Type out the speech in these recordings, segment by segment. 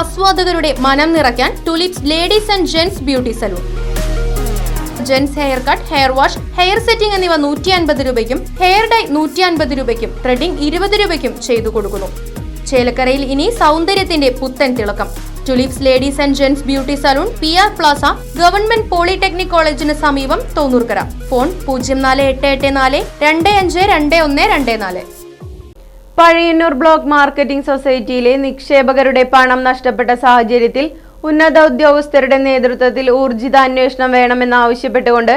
ആസ്വാദകരുടെ മനം നിറയ്ക്കാൻ tulips ladies and gents beauty salon. Gents hair cut, hair wash, hair setting എന്നിവ 150 രൂപയ്ക്കും hair dye 150 രൂപയ്ക്കും ത്രെഡിംഗ് 20 രൂപയ്ക്കും ചെയ്തു കൊടുക്കുന്നു. ചേലക്കരയിൽ ഇനി സൗന്ദര്യത്തിന്റെ പുത്തൻ തിളക്കം. Tulips ladies and gents beauty salon, PR plaza, government polytechnic കോളേജിന് സമീപം, Thonnoorkara. Phone 04884 252124. Pazhayannur block marketing സൊസൈറ്റിയിലെ നിക്ഷേപകരുടെ പണം നഷ്ടപ്പെട്ട സാഹചര്യത്തിൽ ഉന്നത ഉദ്യോഗസ്ഥരുടെ നേതൃത്വത്തിൽ ഊർജിത അന്വേഷണം വേണമെന്നാവശ്യപ്പെട്ടുകൊണ്ട്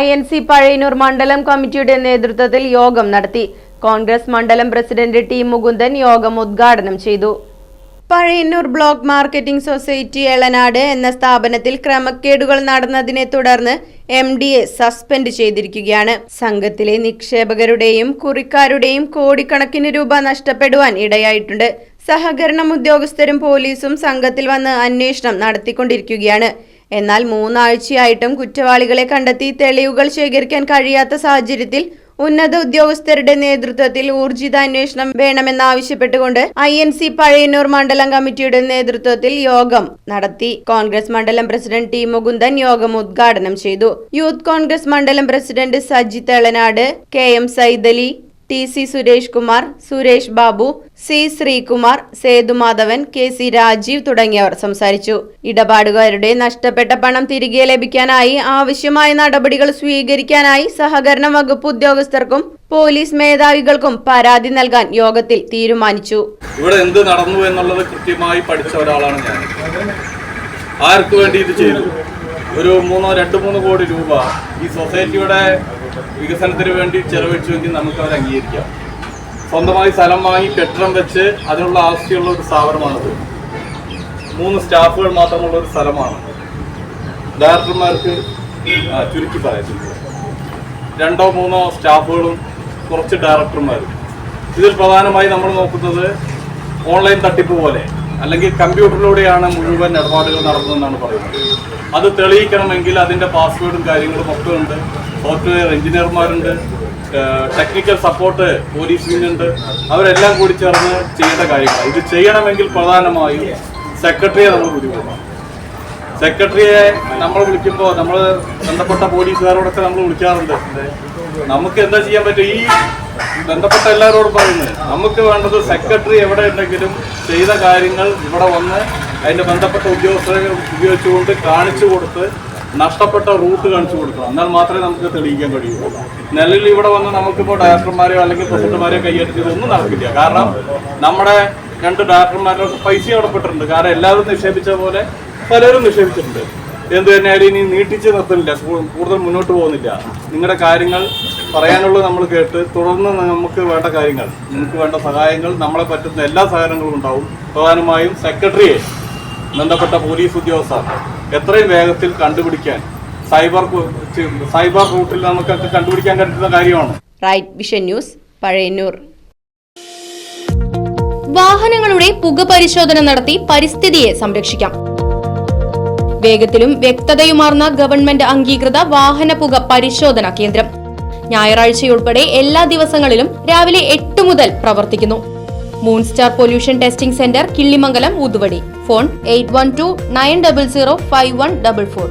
INC പഴയന്നൂർ മണ്ഡലം കമ്മിറ്റിയുടെ നേതൃത്വത്തിൽ യോഗം നടത്തി. കോൺഗ്രസ് മണ്ഡലം പ്രസിഡന്റ് T. മുകുന്ദൻ യോഗം ഉദ്ഘാടനം ചെയ്തു. Pazhayannur block marketing society Elanad എന്ന സ്ഥാപനത്തിൽ ക്രമക്കേടുകൾ നടന്നതിനെ തുടർന്ന് MDയെ സസ്പെൻഡ് ചെയ്തിരിക്കുകയാണ്. സംഘത്തിലെ നിക്ഷേപകരുടെയും കുറിക്കാരുടെയും കോടിക്കണക്കിന് രൂപ നഷ്ടപ്പെടുവാൻ ഇടയായിട്ടുണ്ട്. സഹകരണം ഉദ്യോഗസ്ഥരും പോലീസും സംഘത്തിൽ വന്ന് അന്വേഷണം നടത്തിക്കൊണ്ടിരിക്കുകയാണ്. എന്നാൽ 3 ആഴ്ചയായിട്ടും കുറ്റവാളികളെ കണ്ടെത്തി തെളിവുകൾ ശേഖരിക്കാൻ കഴിയാത്ത സാഹചര്യത്തിൽ ഉന്നത ഉദ്യോഗസ്ഥരുടെ നേതൃത്വത്തിൽ ഊർജിത അന്വേഷണം വേണമെന്നാവശ്യപ്പെട്ടുകൊണ്ട് INC പഴയന്നൂർ മണ്ഡലം കമ്മിറ്റിയുടെ നേതൃത്വത്തിൽ യോഗം നടത്തി. കോൺഗ്രസ് മണ്ഡലം പ്രസിഡന്റ് T. മുകുന്ദൻ യോഗം ഉദ്ഘാടനം ചെയ്തു. യൂത്ത് കോൺഗ്രസ് മണ്ഡലം president Sajith Elanad, KM Saidali, TC Suresh Kumar, Suresh Babu, C. Sreekumar, Sethumadhavan, KC Rajeev തുടങ്ങിയവർ സംസാരിച്ചു. ഇടപാടുകാരുടെ നഷ്ടപ്പെട്ട പണം തിരികെ ലഭിക്കാനായി ആവശ്യമായ നടപടികൾ സ്വീകരിക്കാനായി സഹകരണ വകുപ്പ് ഉദ്യോഗസ്ഥർക്കും പോലീസ് മേധാവികൾക്കും പരാതി നൽകാൻ യോഗത്തിൽ തീരുമാനിച്ചു. ഇവിടെ എന്ത് നടന്നു എന്നുള്ളത് കൃത്യമായി പഠിച്ച ഒരാളാണ് ഞാൻ. ആർക്ക് വേണ്ടി ഇത് ചെയ്തു? ഒരു 2-3 കോടി രൂപ ഈ സൊസൈറ്റിയുടെ വികസനത്തിന് വേണ്ടി ചെലവഴിച്ചുവെങ്കിൽ നമുക്ക് അവർ അംഗീകരിക്കാം. സ്വന്തമായി സ്ഥലം വാങ്ങി കെട്ടിടം വെച്ച് അതിനുള്ള ആസ്തിയുള്ള ഒരു സ്ഥാപനമാണത്. 3 സ്റ്റാഫുകൾ മാത്രമുള്ള ഒരു സ്ഥലമാണ്. ഡയറക്ടർമാർക്ക് ചുരുക്കി പറയാം 2-3 സ്റ്റാഫുകളും കുറച്ച് ഡയറക്ടർമാരും. ഇതിൽ പ്രധാനമായി നമ്മൾ നോക്കുന്നത് ഓൺലൈൻ തട്ടിപ്പ് പോലെ അല്ലെങ്കിൽ കമ്പ്യൂട്ടറിലൂടെയാണ് മുഴുവൻ ഇടപാടുകൾ നടന്നതെന്നാണ് പറയുന്നത്. അത് തെളിയിക്കണമെങ്കിൽ അതിൻ്റെ പാസ്വേഡും കാര്യങ്ങളും ഒക്കെ ഉണ്ട്. സോഫ്റ്റ്വെയർ എഞ്ചിനീയർമാരുണ്ട്, ടെക്നിക്കൽ സപ്പോർട്ട് പോലീസ് വിങ്ങുണ്ട്. അവരെല്ലാം കൂടി ചേർന്ന് ചെയ്യേണ്ട കാര്യങ്ങൾ. ഇത് ചെയ്യണമെങ്കിൽ പ്രധാനമായും സെക്രട്ടറിയെ നമ്മൾ ബുദ്ധിമുട്ടാണ്. സെക്രട്ടറിയെ നമ്മൾ വിളിക്കുമ്പോൾ നമ്മൾ ബന്ധപ്പെട്ട പോലീസുകാരോടൊക്കെ നമ്മൾ വിളിക്കാറുണ്ട്. നമുക്ക് എന്താ ചെയ്യാൻ പറ്റും? ഈ ബന്ധപ്പെട്ട എല്ലാവരോടും പറയുന്നത് നമുക്ക് വേണ്ടത് സെക്രട്ടറി എവിടെ ഉണ്ടെങ്കിലും ചെയ്ത കാര്യങ്ങൾ ഇവിടെ വന്ന് അതിൻ്റെ ബന്ധപ്പെട്ട ഉദ്യോഗസ്ഥരെ ഉപയോഗിച്ചുകൊണ്ട് കാണിച്ചു കൊടുത്ത് നഷ്ടപ്പെട്ട റൂട്ട് കാണിച്ചു കൊടുക്കണം. എന്നാൽ മാത്രമേ നമുക്ക് തെളിയിക്കാൻ കഴിയുള്ളൂ. നിലവിൽ ഇവിടെ വന്ന് നമുക്കിപ്പോൾ ഡയറക്ടർമാരെയോ അല്ലെങ്കിൽ പ്രസിഡന്റുമാരെയോ കൈയ്യടിച്ചത് ഒന്നും നടക്കില്ല. കാരണം നമ്മുടെ 2 ഡയറക്ടർമാരുടെ പൈസ അടപ്പെട്ടിട്ടുണ്ട്. കാരണം എല്ലാവരും നിക്ഷേപിച്ച പോലെ പലരും നിക്ഷേപിച്ചിട്ടുണ്ട്. എന്ത് തന്നെയായാലും ഇനി നീട്ടിച്ച് നിർത്തുന്നില്ല, കൂടുതൽ മുന്നോട്ട് പോകുന്നില്ല. നിങ്ങളുടെ കാര്യങ്ങൾ പറയാനുള്ളത് നമ്മൾ കേട്ട് തുടർന്ന് നമുക്ക് വേണ്ട കാര്യങ്ങൾ, നമുക്ക് വേണ്ട സഹായങ്ങൾ, നമ്മളെ പറ്റുന്ന എല്ലാ സഹായങ്ങളും ഉണ്ടാവും. പ്രധാനമായും സെക്രട്ടറിയെ ബന്ധപ്പെട്ട പോലീസ് ഉദ്യോഗസ്ഥർ എത്രയും വേഗത്തിൽ കണ്ടുപിടിക്കാൻ സൈബർ റൂട്ടിൽ നമുക്കൊക്കെ കണ്ടുപിടിക്കാൻ കഴിയുന്ന കാര്യമാണ്. Right vision news, Pazhayannur. വാഹനങ്ങളുടെ പുക പരിശോധന നടത്തി പരിസ്ഥിതിയെ സംരക്ഷിക്കാം. വേഗത്തിലും വ്യക്തതയുമാർന്ന ഗവൺമെന്റ് അംഗീകൃത വാഹന പുക പരിശോധന കേന്ദ്രം ഞായറാഴ്ചയുൾപ്പെടെ എല്ലാ ദിവസങ്ങളിലും രാവിലെ 8 മുതൽ പ്രവർത്തിക്കുന്നു. Moon star pollution testing centre, Killimangalam, Uthuvadi. Phone 8129005144.